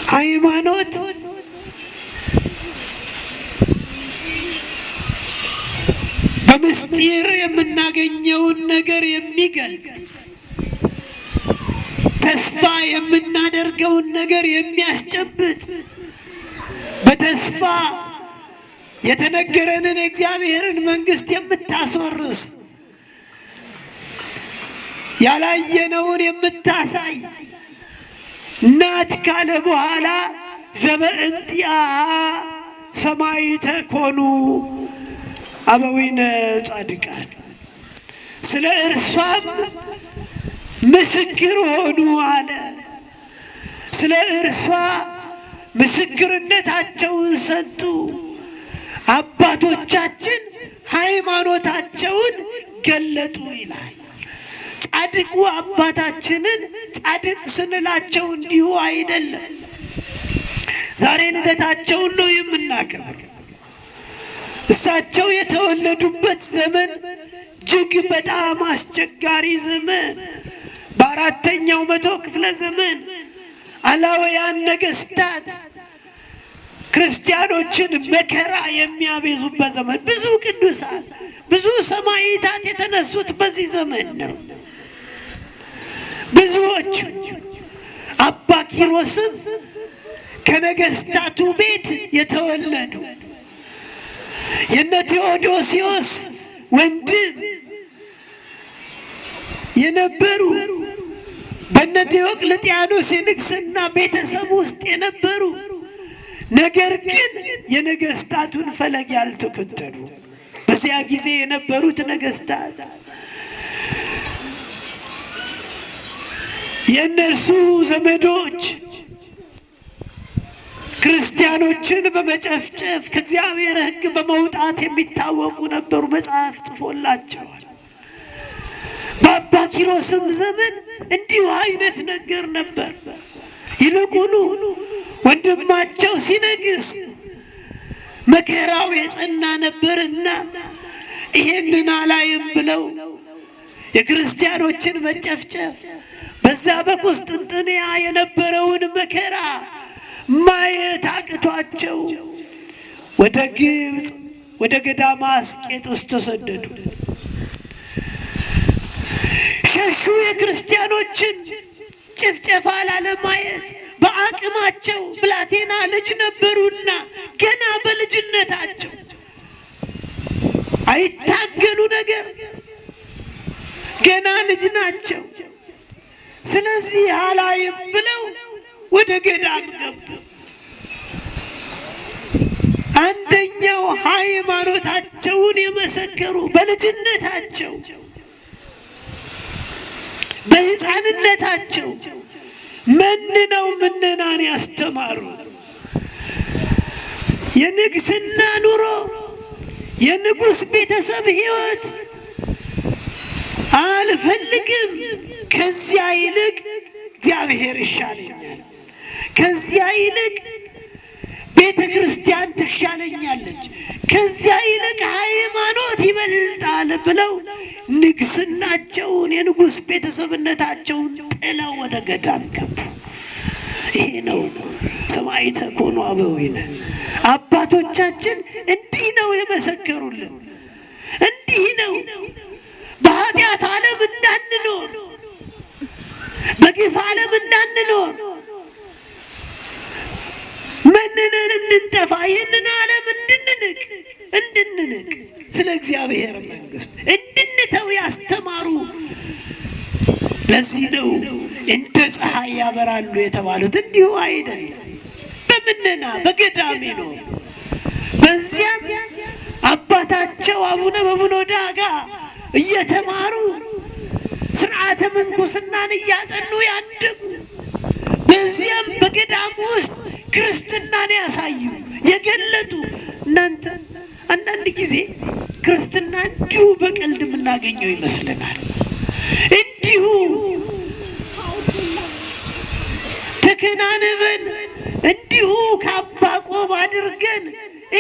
ሃይማኖት በምስጢር የምናገኘውን ነገር የሚገልጥ ተስፋ የምናደርገውን ነገር የሚያስጨብጥ በተስፋ የተነገረንን እግዚአብሔርን መንግስት የምታስወርስ ያላየነውን የምታሳይ ናት ካለ በኋላ ዘበእንቲአ ሰማዕተ ኮኑ አበዊነ ጻድቃን ስለ እርሷም ምስክር ሆኑ አለ። ስለ እርሷ ምስክርነታቸውን ሰጡ። አባቶቻችን ሃይማኖታቸውን ገለጡ ይላል። ጻድቁ አባታችንን ጻድቅ ስንላቸው እንዲሁ አይደለም። ዛሬ ልደታቸውን ነው የምናከብረው። እሳቸው የተወለዱበት ዘመን እጅግ በጣም አስቸጋሪ ዘመን፣ በአራተኛው መቶ ክፍለ ዘመን አላውያን ነገስታት ክርስቲያኖችን መከራ የሚያበዙበት ዘመን፣ ብዙ ቅዱሳን ብዙ ሰማዕታት የተነሱት በዚህ ዘመን ነው። ብዙዎቹ አባ ኪሮስም ከነገስታቱ ቤት የተወለዱ የነ ቴዎዶሲዮስ ወንድም የነበሩ በነ ዲዮቅልጥያኖስ የንግስና ቤተሰብ ውስጥ የነበሩ ነገር ግን የነገስታቱን ፈለግ ያልተከተሉ በዚያ ጊዜ የነበሩት ነገስታት የእነርሱ ዘመዶች ክርስቲያኖችን በመጨፍጨፍ ከእግዚአብሔር ሕግ በመውጣት የሚታወቁ ነበሩ። መጽሐፍ ጽፎላቸዋል። በአባ ኪሮስም ዘመን እንዲሁ አይነት ነገር ነበር። ይልቁኑ ወንድማቸው ሲነግስ መከራው የጸና ነበርና ይሄንን አላይም ብለው የክርስቲያኖችን መጨፍጨፍ በዛ በቁስጥንጥንያ የነበረውን መከራ ማየት አቅቷቸው ወደ ግብጽ ወደ ገዳመ አስቄጥስ ተሰደዱ። ሸሹ። የክርስቲያኖችን ጭፍጨፋ ላለማየት በአቅማቸው ብላቴና ልጅ ነበሩና ገና በልጅነታቸው አይታገሉ ነገር ገና ልጅ ናቸው። ስለዚህ አላይም ብለው ወደ ገዳም ገቡ። አንደኛው ሃይማኖታቸውን የመሰከሩ በልጅነታቸው በሕፃንነታቸው መንነው ምነናን ያስተማሩ የንግስና ኑሮ የንጉስ ቤተሰብ ሕይወት አልፈልግም፣ ከዚያ ይልቅ እግዚአብሔር ይሻለኛል፣ ከዚያ ይልቅ ቤተ ክርስቲያን ትሻለኛለች፣ ከዚያ ይልቅ ሃይማኖት ይበልጣል ብለው ንግስናቸውን የንጉስ ቤተሰብነታቸውን ጥለው ወደ ገዳም ገቡ። ይሄ ነው ሰማዕተ ኮኑ አበዊነ። አባቶቻችን እንዲህ ነው የመሰከሩልን። እንዲህ ነው በኃጢአት ዓለም እንዳንኖር፣ በግፍ ዓለም እንዳንኖር፣ መንነን እንድንጠፋ፣ ይህንን ዓለም እንድንንቅ ስለ እግዚአብሔር መንግስት እንድንተው ያስተማሩ። ለዚህ ነው እንደ ፀሐይ ያበራሉ የተባሉት። እንዲሁ አይደለም፣ በምነና በገዳም ነው። በዚያም አባታቸው አቡነ በብኖዳ ጋር እየተማሩ ስርዓተ ምንኩስናን እያጠኑ ያደጉ፣ በዚያም በገዳም ውስጥ ክርስትናን ያሳዩ የገለጡ። እናንተ አንዳንድ ጊዜ ክርስትና እንዲሁ በቀልድ የምናገኘው ይመስለናል። እንዲሁ ተከናንበን እንዲሁ ካባ ቆብ አድርገን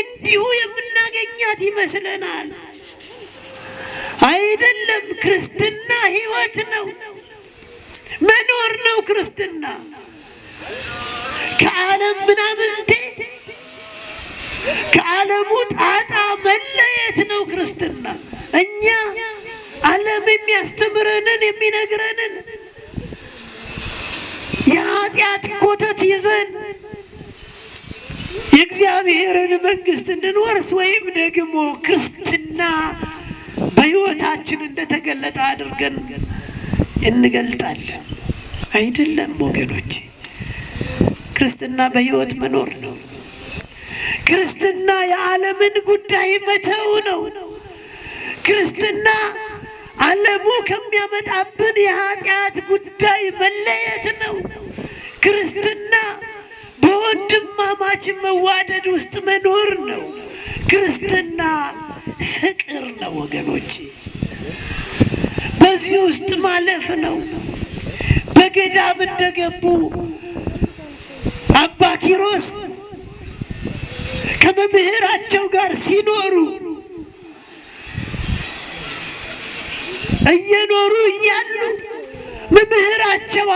እንዲሁ የምናገኛት ይመስለናል። አይደለም። ክርስትና ሕይወት ነው፣ መኖር ነው። ክርስትና ከዓለም ምናምንቴ ከዓለሙ ጣጣ መለየት ነው ክርስትና። እኛ ዓለም የሚያስተምረንን የሚነግረንን የኃጢአት ኮተት ይዘን የእግዚአብሔርን መንግስት እንድንወርስ ወይም ደግሞ ክርስትና በሕይወታችን እንደተገለጠ አድርገን እንገልጣለን። አይደለም ወገኖች፣ ክርስትና በሕይወት መኖር ነው። ክርስትና የዓለምን ጉዳይ መተው ነው። ክርስትና ዓለሙ ከሚያመጣብን የኃጢአት ጉዳይ መለየት ነው። ክርስትና በወንድማማች መዋደድ ውስጥ መኖር ነው። ክርስትና ፍቅር ነው ወገኖች፣ በዚህ ውስጥ ማለፍ ነው። በገዳም እንደገቡ አባ ኪሮስ ከመምህራቸው ጋር ሲኖሩ እየኖሩ እያሉ መምህራቸው